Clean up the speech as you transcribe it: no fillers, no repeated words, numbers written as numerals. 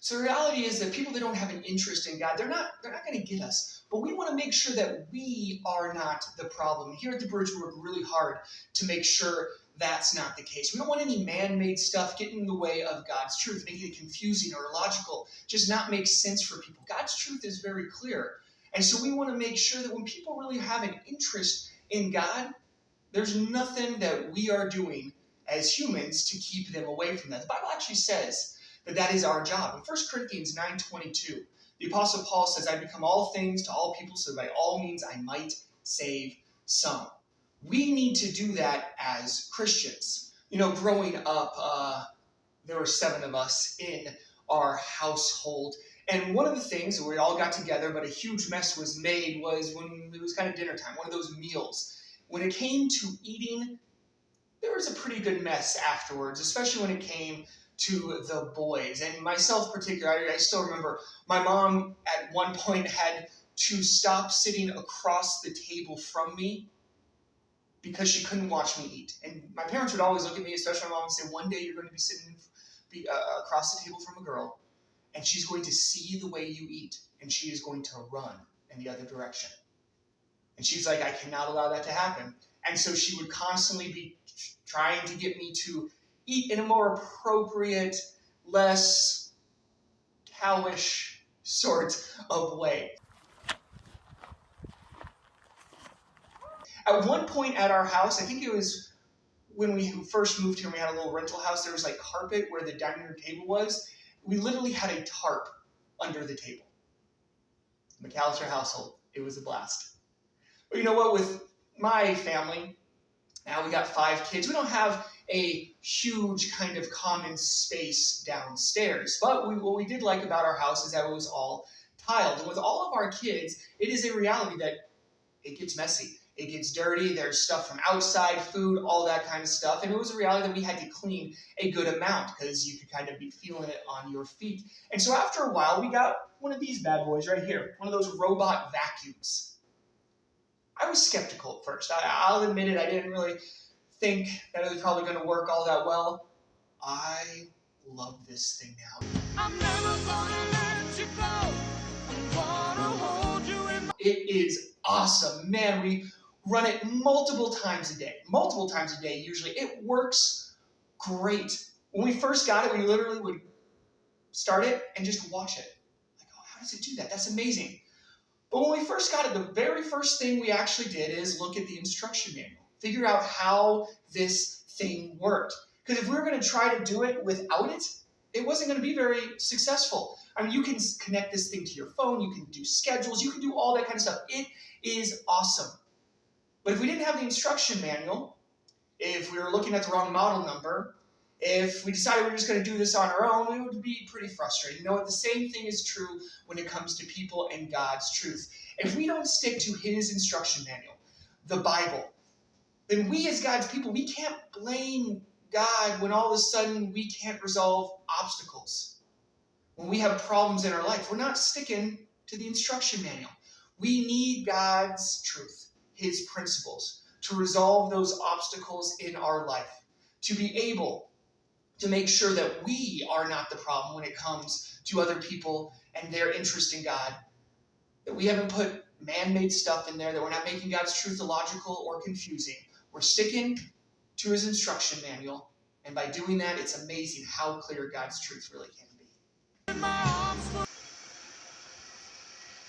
So the reality is that people that don't have an interest in God, they're not going to get us. But we want to make sure that we are not the problem. Here at the Bridge, we work really hard to make sure that's not the case. We don't want any man-made stuff getting in the way of God's truth, making it confusing or illogical, just not make sense for people. God's truth is very clear. And so we want to make sure that when people really have an interest in God, there's nothing that we are doing as humans to keep them away from that. The Bible actually says that is our job. In 1 Corinthians 9:22, the Apostle Paul says, I become all things to all people so that by all means I might save some. We need to do that as Christians. Growing up, there were 7 of us in our household. And one of the things where we all got together, but a huge mess was made, was when it was kind of dinner time, one of those meals. When it came to eating, there was a pretty good mess afterwards, especially when it came to the boys. And myself particularly, I still remember my mom at one point had to stop sitting across the table from me because she couldn't watch me eat. And my parents would always look at me, especially my mom, and say, one day you're going to be sitting across the table from a girl, and she's going to see the way you eat, and she is going to run in the other direction. And she's like, I cannot allow that to happen. And so she would constantly be trying to get me to eat in a more appropriate, less cowish sort of way. At one point at our house, I think it was when we first moved here and we had a little rental house, there was like carpet where the dining room table was. We literally had a tarp under the table. McAllister household. It was a blast. But you know what? With my family, now we got 5 kids. We don't have a huge kind of common space downstairs. But what we did like about our house is that it was all tiled. And with all of our kids, it is a reality that it gets messy. It gets dirty. There's stuff from outside, food, all that kind of stuff. And it was a reality that we had to clean a good amount because you could kind of be feeling it on your feet. And so after a while, we got one of these bad boys right here, one of those robot vacuums. I was skeptical at first. I'll admit it. I didn't really think that it was probably going to work all that well. I love this thing now. I'm never gonna let you go. I'm gonna hold you in. It is awesome. Man, we run it multiple times a day usually. It works great. When we first got it, we literally would start it and just watch it. Like, oh, how does it do that? That's amazing. But when we first got it, the very first thing we actually did is look at the instruction manual, figure out how this thing worked. Because if we were going to try to do it without it, it wasn't going to be very successful. I mean, you can connect this thing to your phone, you can do schedules, you can do all that kind of stuff. It is awesome. But if we didn't have the instruction manual, if we were looking at the wrong model number, if we decided we were just going to do this on our own, it would be pretty frustrating. You know what? The same thing is true when it comes to people and God's truth. If we don't stick to His instruction manual, the Bible, then we as God's people, we can't blame God when all of a sudden we can't resolve obstacles. When we have problems in our life, we're not sticking to the instruction manual. We need God's truth, His principles, to resolve those obstacles in our life, to be able to make sure that we are not the problem when it comes to other people and their interest in God, that we haven't put man-made stuff in there, that we're not making God's truth illogical or confusing. We're sticking to His instruction manual, and by doing that, it's amazing how clear God's truth really can